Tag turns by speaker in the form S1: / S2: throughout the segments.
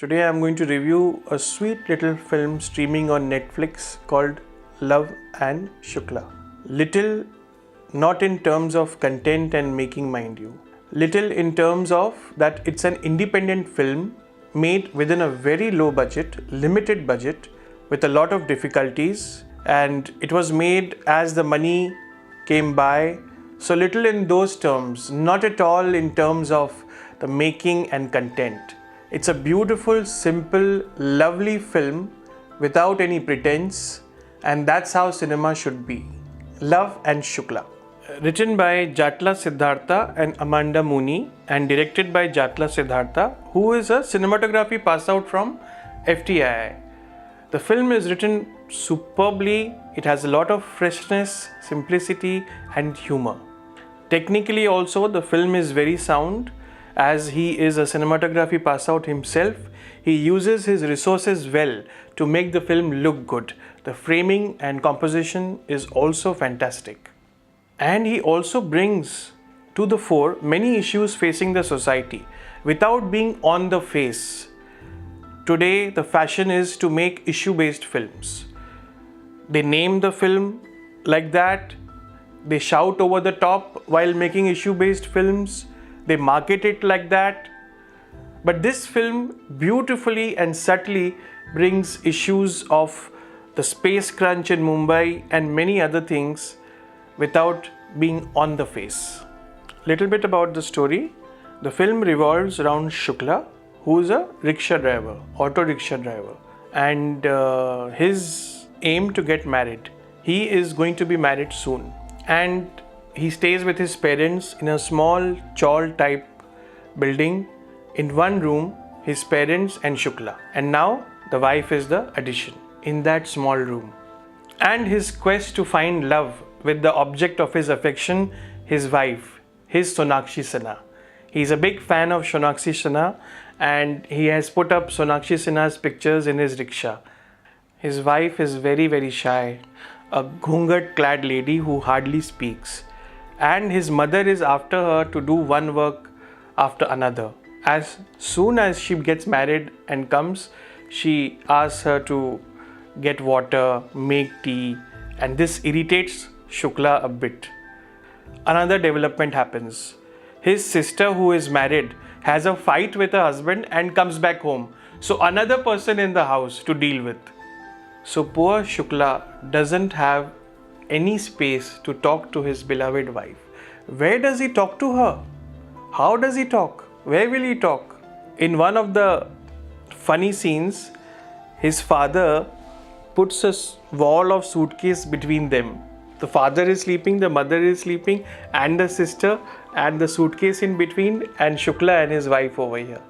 S1: Today I am going to review a sweet little film streaming on Netflix called Love and Shukla. Little not in terms of content and making, mind you. Little in terms of that it's an independent film made within a very low budget, limited budget, with a lot of difficulties, and it was made as the money came by. So little in those terms, not at all in terms of the making and content. It's a beautiful, simple, lovely film without any pretense, and that's how cinema should be. Love and Shukla. Written by Jatla Siddhartha and Amanda Mooney and directed by Jatla Siddhartha, who is a cinematography pass out from FTII. The film is written superbly. It has a lot of freshness, simplicity and humor. Technically also the film is very sound. As he is a cinematography pass out himself, he uses his resources well to make the film look good. The framing and composition is also fantastic. And he also brings to the fore many issues facing the society without being on the face. Today the fashion is to make issue-based films. They name the film like that. They shout over the top while making issue-based films. They market it like that. But this film beautifully and subtly brings issues of the space crunch in Mumbai and many other things without being on the face. Little bit about the story. The film revolves around Shukla, who is a rickshaw driver, auto rickshaw driver, and his aim to get married. He is going to be married soon, and he stays with his parents in a small chawl type building. In one room, his parents and Shukla, and now the wife is the addition in that small room. And his quest to find love with the object of his affection, his wife, his Sonakshi Sinha. He's a big fan of Sonakshi Sinha, and he has put up Sonakshi Sinha's pictures in his rickshaw. His wife is very, very shy, a ghungat clad lady who hardly speaks, and his mother is after her to do one work after another. As soon as she gets married and comes, she asks her to get water, make tea, and this irritates Shukla a bit. Another development happens. His sister, who is married, has a fight with her husband and comes back home. So another person in the house to deal with. So poor Shukla doesn't have any space to talk to his beloved wife. Where does he talk to her? How does he talk? Where will he talk? In one of the funny scenes, his father puts a wall of suitcase between them. The father is sleeping, the mother is sleeping, and the sister, and the suitcase in between, and Shukla and his wife over here.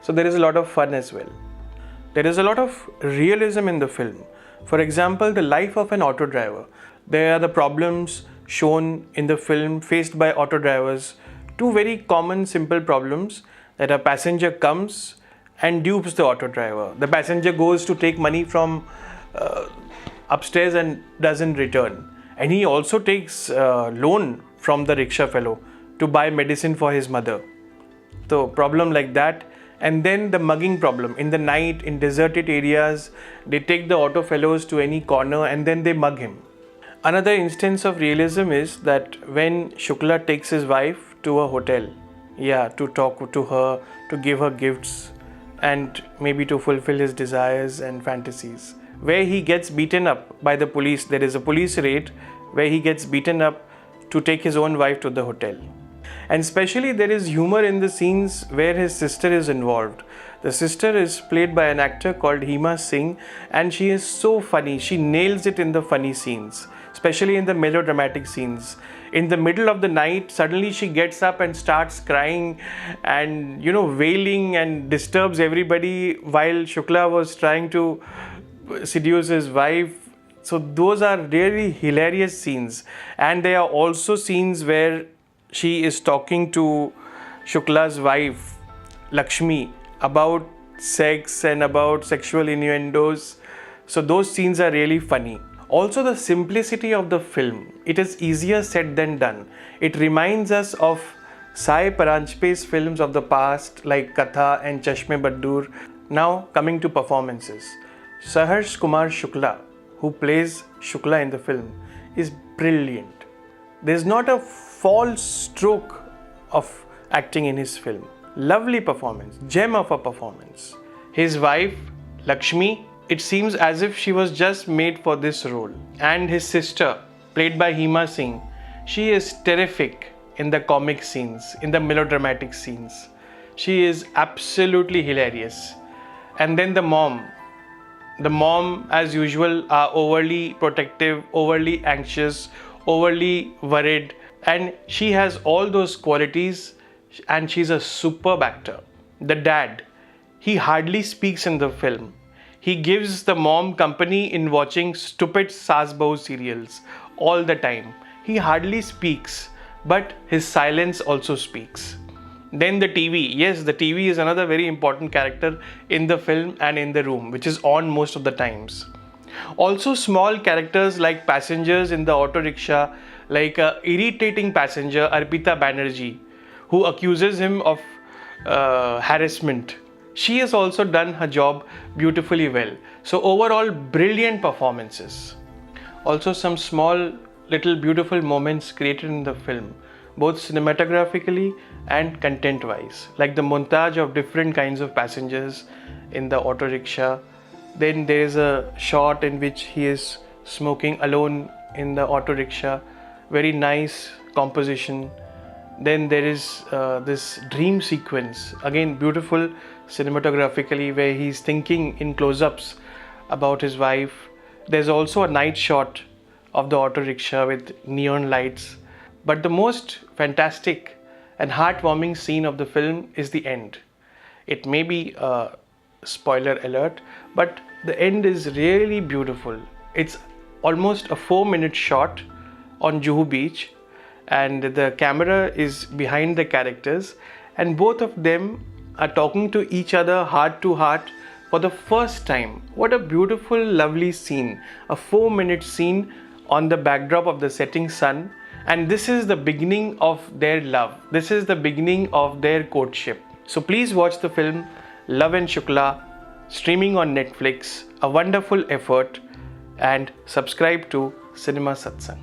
S1: So there is a lot of fun as well. There is a lot of realism in the film. For example, the life of an auto driver. There are the problems shown in the film faced by auto drivers. Two very common simple problems, that a passenger comes and dupes the auto driver. The passenger goes to take money from upstairs and doesn't return. And he also takes loan from the rickshaw fellow to buy medicine for his mother. So problem like that. And then the mugging problem. In the night, in deserted areas, they take the auto fellows to any corner and then they mug him. Another instance of realism is that when Shukla takes his wife to a hotel, to talk to her, to give her gifts, and maybe to fulfill his desires and fantasies, where he gets beaten up by the police. There is a police raid where he gets beaten up to take his own wife to the hotel. And especially there is humor in the scenes where his sister is involved. The sister is played by an actor called Hima Singh, and she is so funny. She nails it in the funny scenes, especially in the melodramatic scenes. In the middle of the night, suddenly she gets up and starts crying and wailing and disturbs everybody while Shukla was trying to seduce his wife. So those are really hilarious scenes. And there are also scenes where she is talking to Shukla's wife, Lakshmi, about sex and about sexual innuendos. So those scenes are really funny. Also the simplicity of the film. It is easier said than done. It reminds us of Sai Paranjpe's films of the past like Katha and Chashme Baddur. Now coming to performances. Saharsh Kumar Shukla, who plays Shukla in the film, is brilliant. There's not a false stroke of acting in his film. Lovely performance, gem of a performance. His wife, Lakshmi, it seems as if she was just made for this role. And his sister, played by Hima Singh, she is terrific in the comic scenes, in the melodramatic scenes. She is absolutely hilarious. And then the mom, as usual, are overly protective, overly anxious, overly worried, and she has all those qualities, and she's a superb actor. The dad, he hardly speaks in the film. He gives the mom company in watching stupid Saas Bahu serials all the time. He hardly speaks, but his silence also speaks. Then the TV. Yes, the TV is another very important character in the film and in the room, which is on most of the times. Also small characters like passengers in the auto rickshaw, like a irritating passenger, Arpita Banerjee, who accuses him of harassment. She has also done her job beautifully well. So overall, brilliant performances. Also some small little beautiful moments created in the film, both cinematographically and content wise, like the montage of different kinds of passengers in the auto rickshaw. Then there is a shot in which he is smoking alone in the auto rickshaw. Very nice composition. Then there is this dream sequence, again beautiful cinematographically, where he's thinking in close-ups about his wife. There's also a night shot of the auto rickshaw with neon lights. But the most fantastic and heartwarming scene of the film is the end. It may be a spoiler alert, but the end is really beautiful. It's almost a 4-minute shot on Juhu Beach, and the camera is behind the characters, and both of them are talking to each other heart to heart for the first time. What a beautiful, lovely scene. A 4-minute scene on the backdrop of the setting sun. And this is the beginning of their love. This is the beginning of their courtship. So please watch the film Love and Shukla, streaming on Netflix. A wonderful effort. And subscribe to Cinema Satsang.